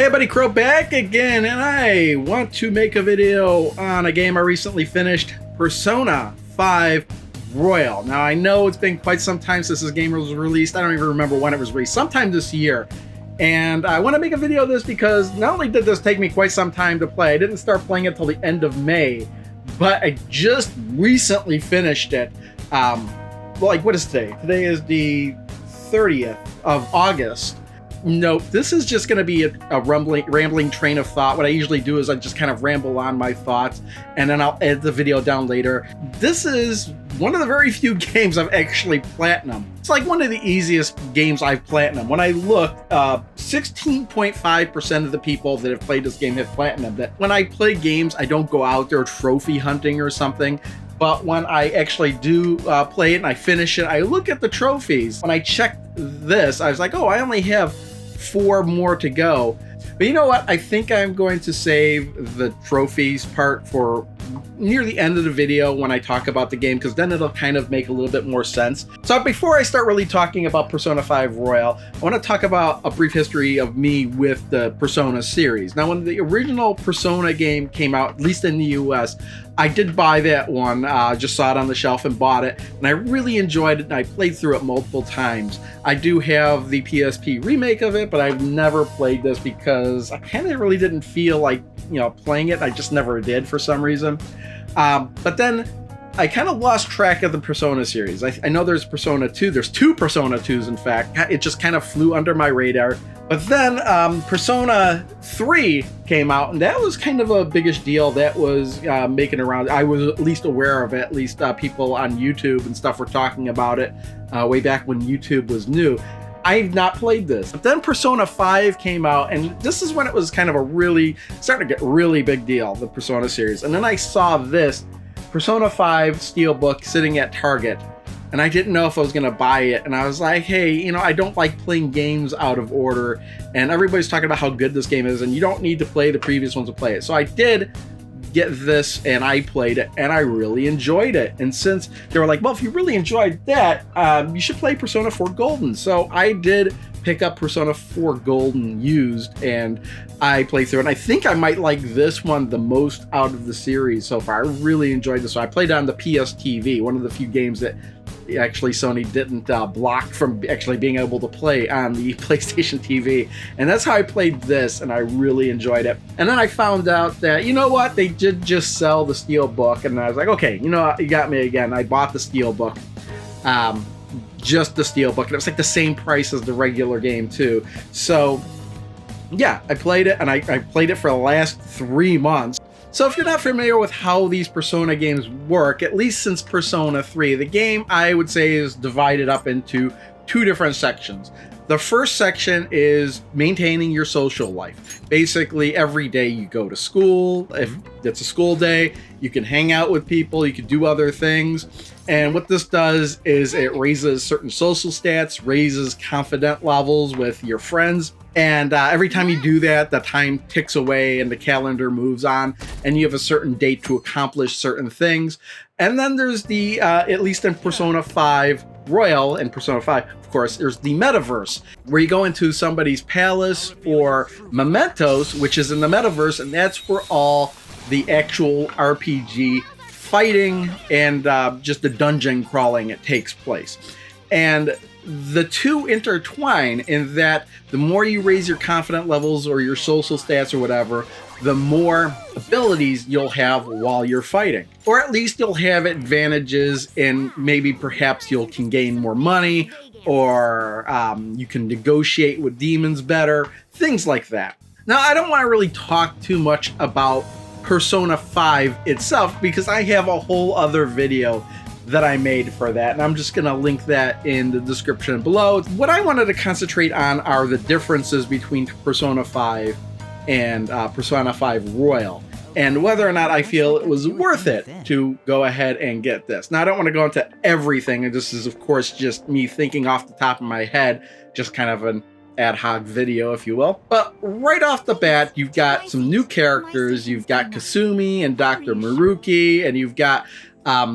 Hey everybody, Crow back again, and I want to make a video on a game I recently finished, Persona 5 Royal. Now I know it's been quite some time since this game was released. I don't even remember when it was released, sometime this year. And I want to make a video of this because not only did this take me quite some time to play, I didn't start playing it until the end of May, but I just recently finished it. What is today? Today is the 30th of August. No, this is just going to be a rambling train of thought. What I usually do is I just kind of ramble on my thoughts, and then I'll edit the video down later. This is one of the very few games I've actually platinum. It's like one of the easiest games I've platinum. When I look, 16.5% of the people that have played this game have platinum. That when I play games, I don't go out there trophy hunting or something. But when I actually do play it and I finish it, I look at the trophies. When I checked this, I was like, oh, I only have 4 more to go. But you know what? I think I'm going to save the trophies part for near the end of the video when I talk about the game, because then it'll kind of make a little bit more sense. So before I start really talking about Persona 5 Royal, I want to talk about a brief history of me with the Persona series. Now, when the original Persona game came out, at least in the US, I did buy that one, just saw it on the shelf and bought it, and I really enjoyed it, and I played through it multiple times. I do have the PSP remake of it, but I've never played this because I kind of really didn't feel like, playing it. I just never did for some reason. But then I kind of lost track of the Persona series. I know there's Persona 2. There's 2 Persona 2s, in fact. It just kind of flew under my radar. But then Persona 3 came out, and that was kind of a biggish deal. That was making around. I was at least aware of it. At least people on YouTube and stuff were talking about it way back when YouTube was new. I've not played this. But then Persona 5 came out, and this is when it was kind of starting to get really big deal, the Persona series. And then I saw this Persona 5 Steelbook sitting at Target, and I didn't know if I was gonna buy it. And I was like, hey, I don't like playing games out of order, and everybody's talking about how good this game is, and you don't need to play the previous ones to play it. So I did get this, and I played it, and I really enjoyed it. And since they were like, well, if you really enjoyed that, you should play Persona 4 Golden. So I did pick up Persona 4 Golden used, and I played through it. And I think I might like this one the most out of the series so far. I really enjoyed this one. I played it on the PS TV, one of the few games that actually Sony didn't block from actually being able to play on the PlayStation TV. And that's how I played this, and I really enjoyed it. And then I found out that, you know what, they did just sell the Steelbook, and I was like, okay, you got me again. I bought the Steelbook, just the Steelbook, and it was like the same price as the regular game too. So yeah, I played it, and I played it for the last 3 months. So if you're not familiar with how these Persona games work, at least since Persona 3, the game, I would say, is divided up into 2 different sections. The first section is maintaining your social life. Basically, every day you go to school. If it's a school day, you can hang out with people, you can do other things. And what this does is it raises certain social stats, raises confidence levels with your friends. And every time you do that, the time ticks away and the calendar moves on, and you have a certain date to accomplish certain things. And then there's the, at least in Persona 5 Royal and Persona 5, of course, there's the metaverse, where you go into somebody's palace or mementos, which is in the metaverse, and that's where all the actual RPG fighting and just the dungeon crawling it takes place. And the 2 intertwine in that the more you raise your confidence levels or your social stats or whatever, the more abilities you'll have while you're fighting. Or at least you'll have advantages, and maybe perhaps you can gain more money, or you can negotiate with demons better, things like that. Now, I don't want to really talk too much about Persona 5 itself, because I have a whole other video that I made for that, and I'm just gonna link that in the description below. What I wanted to concentrate on are the differences between Persona 5 and Persona 5 Royal, and whether or not I feel it was worth it to go ahead and get this. Now, I don't want to go into everything, and this is, of course, just me thinking off the top of my head, just kind of an ad hoc video, if you will. But right off the bat, you've got some new characters. You've got Kasumi and Dr. Maruki, and you've got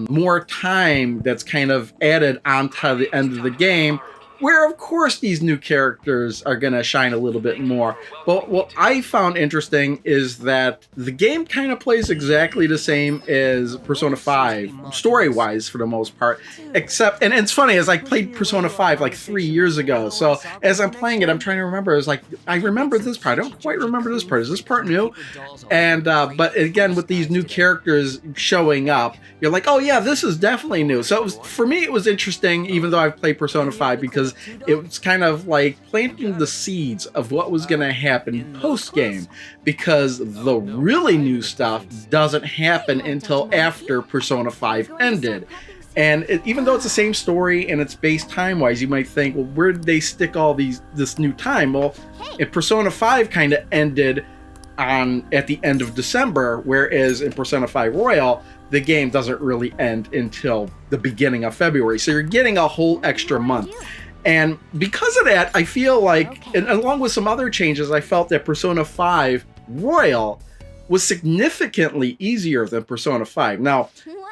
more time that's kind of added onto the end of the game where of course these new characters are going to shine a little bit more. But what I found interesting is that the game kind of plays exactly the same as Persona 5, story-wise for the most part, except, and it's funny, as I played Persona 5 like 3 years ago, so as I'm playing it, I'm trying to remember, it's like, I remember this part, I don't quite remember this part, is this part new? And, but again, with these new characters showing up, you're like, oh yeah, this is definitely new. So it was, for me, it was interesting, even though I've played Persona 5, because it was kind of like planting the seeds of what was going to happen post-game, because the really new stuff doesn't happen until after Persona 5 ended. And even though it's the same story and it's based time-wise, you might think, well, where did they stick all this new time? Well, if Persona 5 kind of ended at the end of December, whereas in Persona 5 Royal, the game doesn't really end until the beginning of February. So you're getting a whole extra month. And because of that, I feel like, and along with some other changes, I felt that Persona 5 Royal was significantly easier than Persona 5. Now,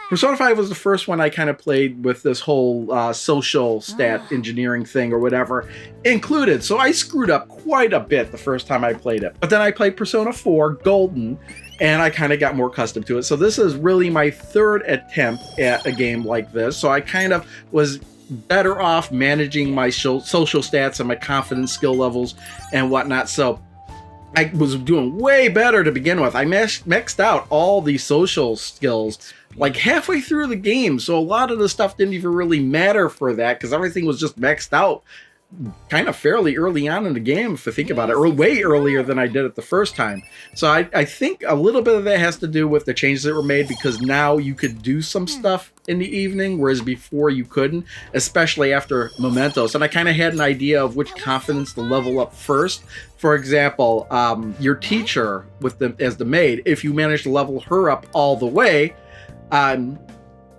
Persona 5 was the first one I kind of played with this whole social stat engineering thing or whatever included. So I screwed up quite a bit the first time I played it. But then I played Persona 4 Golden, and I kind of got more accustomed to it. So this is really my third attempt at a game like this. So I kind of was better off managing my social stats and my confidence skill levels and whatnot. So I was doing way better to begin with. I maxed out all these social skills like halfway through the game. So a lot of the stuff didn't even really matter for that, because everything was just maxed out kind of fairly early on in the game, if I think about it, or way earlier than I did it the first time. So I think a little bit of that has to do with the changes that were made, because now you could do some stuff in the evening, whereas before you couldn't, especially after Mementos. And I kind of had an idea of which confidence to level up first. For example, your teacher as the maid, if you manage to level her up all the way,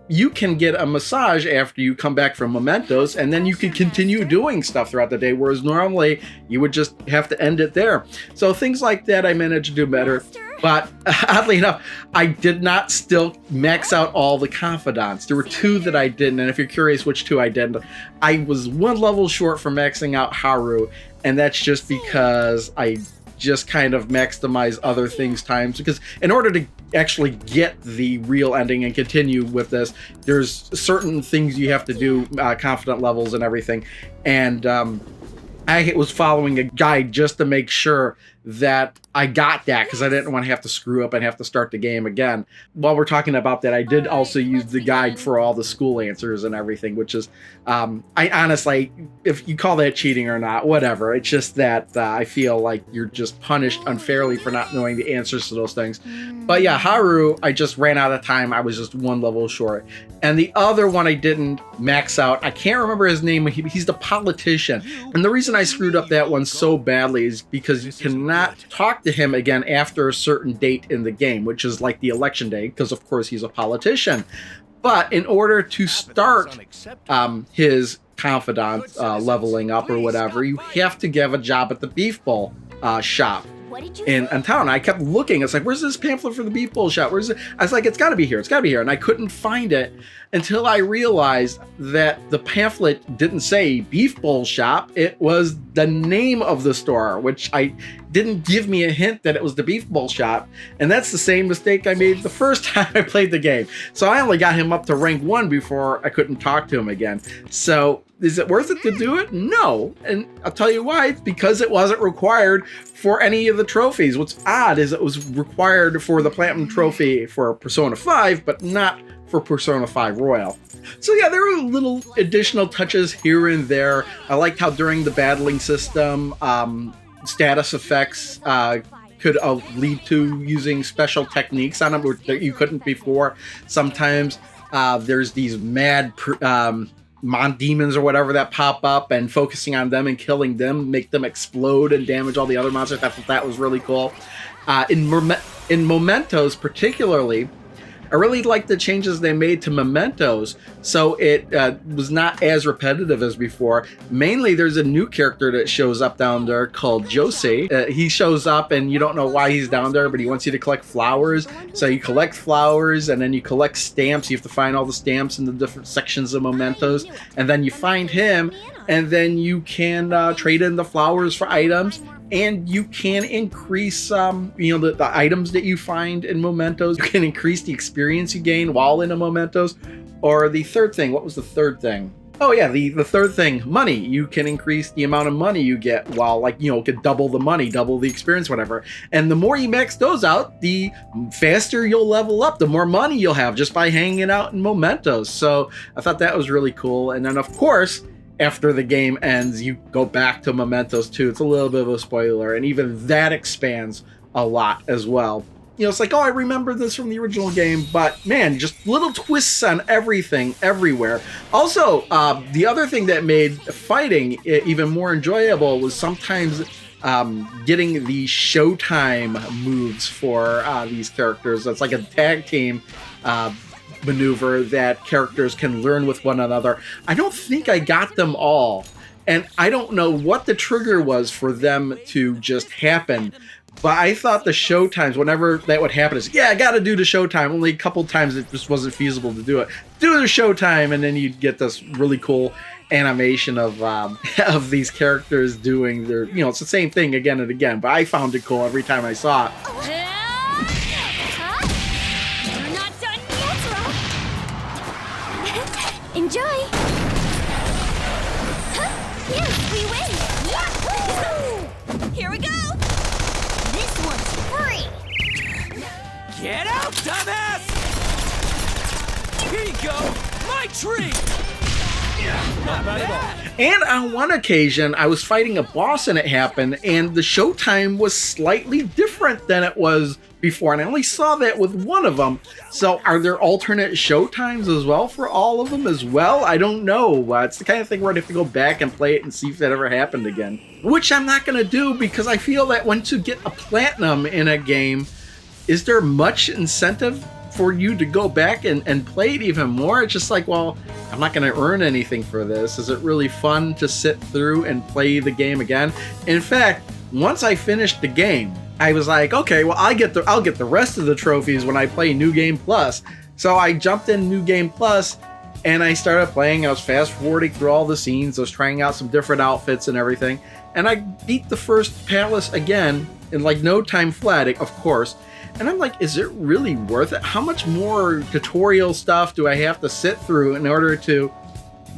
you can get a massage after you come back from Mementos, and then you can continue doing stuff throughout the day, whereas normally you would just have to end it there. So things like that I managed to do better. But oddly enough, I did not still max out all the confidants. There were two that I didn't, and if you're curious which two I didn't, I was one level short from maxing out Haru, and that's just because I just kind of maximize other things times, because in order to actually get the real ending and continue with this, there's certain things you have to do, confident levels and everything, and I was following a guide just to make sure that I got that, because I didn't want to have to screw up and have to start the game again. While we're talking about that, I did also use the guide for all the school answers and everything, which is, I honestly, if you call that cheating or not, whatever. It's just that I feel like you're just punished unfairly for not knowing the answers to those things. But yeah, Haru, I just ran out of time. I was just one level short. And the other one I didn't max out, I can't remember his name. He's the politician. And the reason I screwed up that one so badly is because you cannot talk to him again after a certain date in the game, which is like the election day, because of course he's a politician. But in order to start his confidant leveling up or whatever, you have to give a job at the beef bowl shop in town. I kept looking. It's like, where's this pamphlet for the beef bowl shop? Where's it? I was like, it's got to be here. It's got to be here. And I couldn't find it until I realized that the pamphlet didn't say beef bowl shop. It was the name of the store, which didn't give me a hint that it was the beef bowl shop. And that's the same mistake I made the first time I played the game. So I only got him up to rank 1 before I couldn't talk to him again. So is it worth it to do it? No. And I'll tell you why. It's because it wasn't required for any of the trophies. What's odd is it was required for the Platinum Trophy for Persona 5, but not for Persona 5 Royal. So yeah, there were little additional touches here and there. I liked how during the battling system, status effects could lead to using special techniques on them that you couldn't before. Sometimes there's these mad mon demons or whatever that pop up, and focusing on them and killing them make them explode and damage all the other monsters. I thought that was really cool. In Mementos particularly, I really like the changes they made to mementos, so it was not as repetitive as before. Mainly, there's a new character that shows up down there called Josie. He shows up and you don't know why he's down there, but he wants you to collect flowers. So you collect flowers and then you collect stamps. You have to find all the stamps in the different sections of mementos, and then you find him, and then you can trade in the flowers for items. And you can increase, the items that you find in mementos. You can increase the experience you gain while in a mementos. Or the third thing, what was the third thing? Oh yeah, the third thing, money. You can increase the amount of money you get while, could double the money, double the experience, whatever. And the more you max those out, the faster you'll level up, the more money you'll have just by hanging out in mementos. So I thought that was really cool. And then, of course, after the game ends, you go back to mementos 2. It's a little bit of a spoiler, and even that expands a lot as well. It's like, oh, I remember this from the original game, but man, just little twists on everything, everywhere. Also, the other thing that made fighting even more enjoyable was sometimes getting the showtime moves for these characters. It's like a tag team maneuver that characters can learn with one another. I don't think I got them all, and I don't know what the trigger was for them to just happen, but I thought the showtimes, whenever that would happen, is, yeah, I gotta do the showtime. Only a couple times it just wasn't feasible to do it. Do the showtime, and then you'd get this really cool animation of of these characters doing their, it's the same thing again and again, but I found it cool every time I saw it. Enjoy! Yes, we win! Yahoo! Here we go! This one's free! Get out, dumbass! Here you go! My treat! Not bad at all. And on one occasion, I was fighting a boss and it happened, and the showtime was slightly different than it was before, and I only saw that with one of them. So are there alternate showtimes as well for all of them as well? I don't know. It's the kind of thing where I'd have to go back and play it and see if that ever happened again. Which I'm not going to do, because I feel that once you get a platinum in a game, is there much incentive for you to go back and play it even more? It's just like, well, I'm not going to earn anything for this. Is it really fun to sit through and play the game again? In fact, once I finished the game, I was like, okay, well, I'll get the rest of the trophies when I play New Game Plus. So I jumped in New Game Plus and I started playing. I was fast forwarding through all the scenes. I was trying out some different outfits and everything. And I beat the first palace again in like no time flat, of course. And I'm like, is it really worth it? How much more tutorial stuff do I have to sit through in order to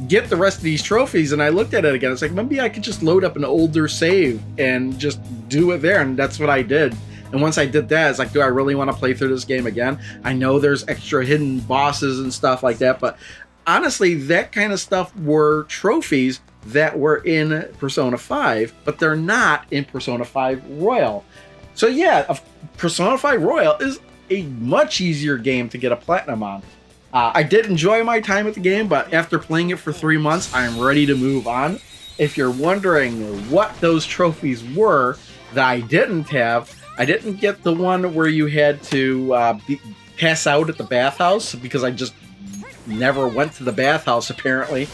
get the rest of these trophies? And I looked at it again. It's like, maybe I could just load up an older save and just do it there. And that's what I did. And once I did that, it's like, do I really want to play through this game again? I know there's extra hidden bosses and stuff like that, but honestly, that kind of stuff were trophies that were in Persona 5, but they're not in Persona 5 Royal. So yeah, Persona 5 Royal is a much easier game to get a platinum on. I did enjoy my time with the game, but after playing it for 3 months, I'm ready to move on. If you're wondering what those trophies were that I didn't have, I didn't get the one where you had to pass out at the bathhouse, because I just never went to the bathhouse apparently.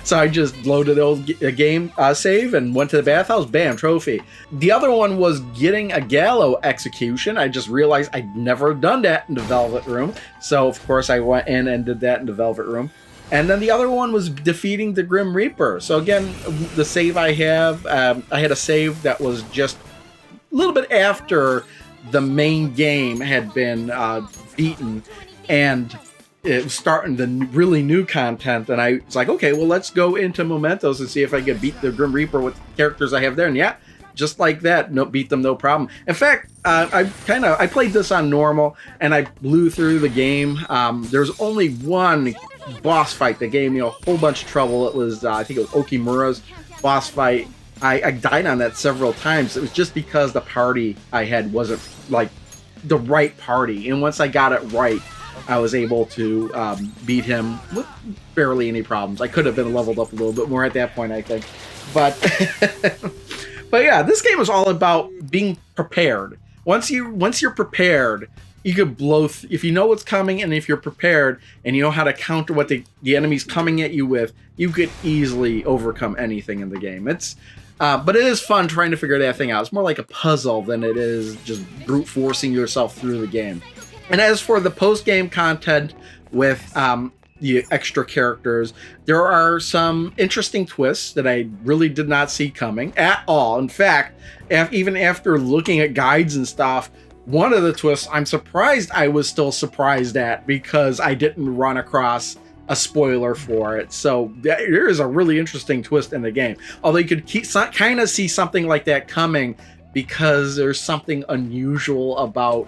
So I just loaded a game save and went to the bathhouse, bam, trophy. The other one was getting a gallows execution. I just realized I'd never done that in the Velvet Room. So of course I went in and did that in the Velvet Room. And then the other one was defeating the Grim Reaper. So again, the save I have, I had a save that was just a little bit after the main game had been beaten, and it was starting the really new content, and I was like, okay, well, let's go into Mementos and see if I can beat the Grim Reaper with the characters I have there. And yeah, just like that, beat them, no problem. In fact, I played this on normal, and I blew through the game. There's only one boss fight that gave me a whole bunch of trouble. It was, I think it was Okimura's boss fight. I died on that several times. It was just because the party I had wasn't like the right party, and once I got it right, I was able to beat him with barely any problems. I could have been leveled up a little bit more at that point, I think. But but yeah, this game is all about being prepared. Once you're prepared, you could blow, if you know what's coming and if you're prepared and you know how to counter what the enemy's coming at you with, you could easily overcome anything in the game. But it is fun trying to figure that thing out. It's more like a puzzle than it is just brute forcing yourself through the game. And as for the post-game content with the extra characters, there are some interesting twists that I really did not see coming at all. In fact, even after looking at guides and stuff, one of the twists I'm surprised I was still surprised at because I didn't run across a spoiler for it. So there is a really interesting twist in the game. Although you could kind of see something like that coming because there's something unusual about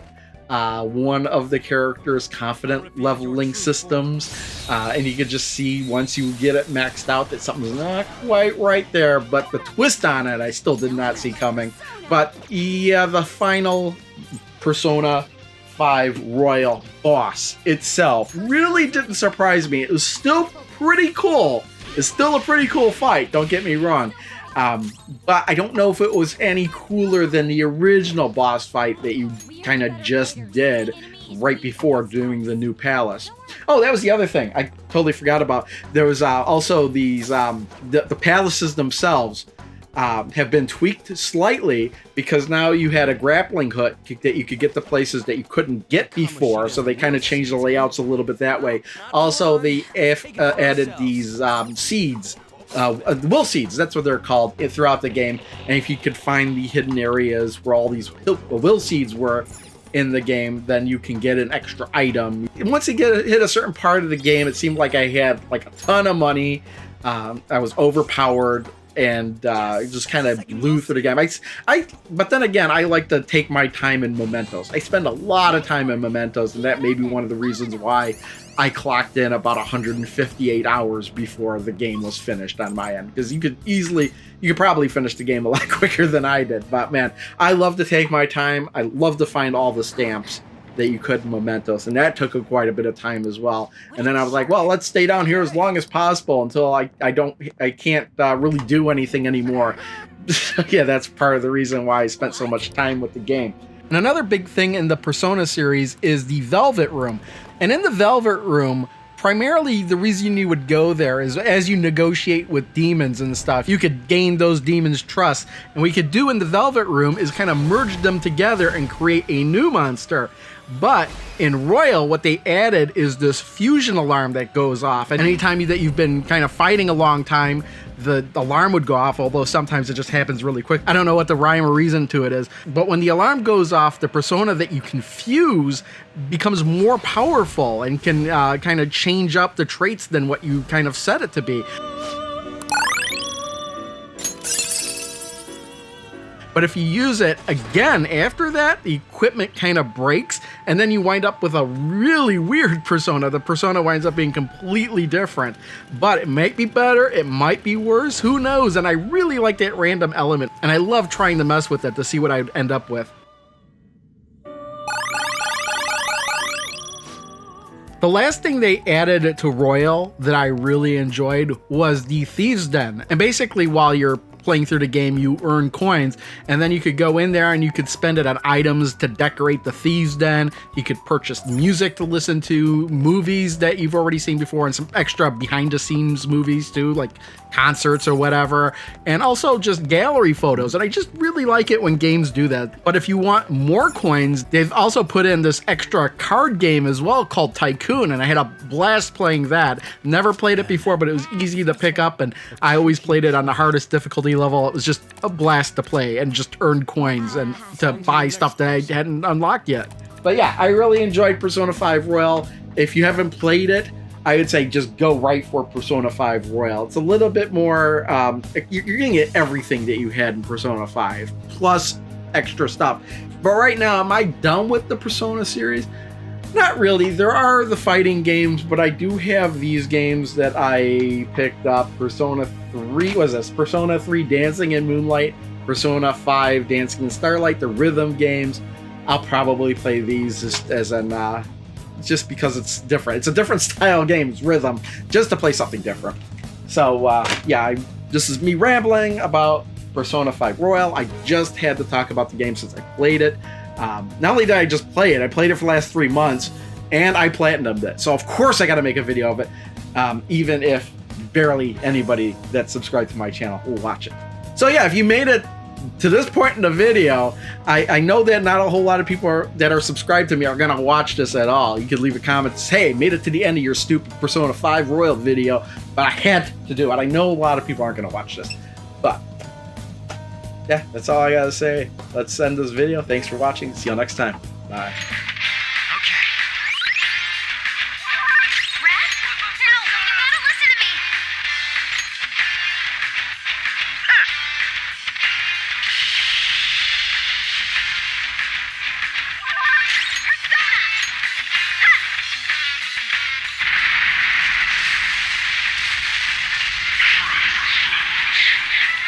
one of the characters' confident leveling systems, and you could just see once you get it maxed out that something's not quite right there. But the twist on it I still did not see coming. But yeah, the final Persona 5 Royal boss itself really didn't surprise me. It was still pretty cool. It's still a pretty cool fight, don't get me wrong. But I don't know if it was any cooler than the original boss fight that you kind of just did right before doing the new palace. Oh, that was the other thing I totally forgot about. There was also these, the palaces themselves have been tweaked slightly because now you had a grappling hook that you could get the places that you couldn't get before, so they kind of changed the layouts a little bit that way. Also, they added these seeds, will seeds, that's what they're called, throughout the game, and if you could find the hidden areas where all these will seeds were in the game, then you can get an extra item. And once you hit a certain part of the game, it seemed like I had like a ton of money. I was overpowered and just kind of blew through the game. But then again, I like to take my time in mementos. I spend a lot of time in mementos, and that may be one of the reasons why I clocked in about 158 hours before the game was finished on my end, because you could probably finish the game a lot quicker than I did. But man, I love to take my time. I love to find all the stamps that you could in mementos, and that took quite a bit of time as well. And then I was like, well, let's stay down here as long as possible until I can't really do anything anymore. Yeah, that's part of the reason why I spent so much time with the game. And another big thing in the Persona series is the Velvet Room. And in the Velvet Room, primarily the reason you would go there is as you negotiate with demons and stuff, you could gain those demons' trust. And what you could do in the Velvet Room is kind of merge them together and create a new monster. But in Royal, what they added is this fusion alarm that goes off. And anytime that you've been kind of fighting a long time, the alarm would go off, although sometimes it just happens really quick. I don't know what the rhyme or reason to it is. But when the alarm goes off, the persona that you can fuse becomes more powerful and can kind of change up the traits than what you kind of set it to be. But if you use it again after that, the equipment kind of breaks, and then you wind up with a really weird persona. The persona winds up being completely different. But it might be better, it might be worse, who knows? And I really like that random element, and I love trying to mess with it to see what I'd end up with. The last thing they added to Royal that I really enjoyed was the Thieves' Den. And basically, while you're playing through the game, you earn coins, and then you could go in there and you could spend it on items to decorate the Thieves' Den. You could purchase music to listen to, movies that you've already seen before, and some extra behind-the-scenes movies too, like concerts or whatever, and also just gallery photos. And I just really like it when games do that. But if you want more coins, they've also put in this extra card game as well called Tycoon, and I had a blast playing that. Never played it before, but it was easy to pick up, and I always played it on the hardest difficulty level. It was just a blast to play and just earn coins and to buy stuff that I hadn't unlocked yet. But yeah, I really enjoyed Persona 5 Royal. If you haven't played it, I would say just go right for Persona 5 Royal. It's a little bit more, you're gonna get everything that you had in Persona 5, plus extra stuff. But right now, am I done with the Persona series? Not really. There are the fighting games, but I do have these games that I picked up. Persona 3, Persona 3 Dancing in Moonlight, Persona 5 Dancing in Starlight, the rhythm games. I'll probably play these just because it's different. It's a different style game, it's rhythm, just to play something different. So yeah, this is me rambling about Persona 5 Royal. I just had to talk about the game since I played it. Not only did I just play it, I played it for the last 3 months, and I platinumed it. So of course I got to make a video of it, even if barely anybody that's subscribed to my channel will watch it. So yeah, if you made it to this point in the video, I know that not a whole lot of people that are subscribed to me are gonna watch this at all. You could leave a comment, hey, made it to the end of your stupid Persona 5 Royal video, but I had to do it. I know a lot of people aren't gonna watch this, but yeah, that's all I gotta say. Let's end this video. Thanks for watching. See you next time. Bye.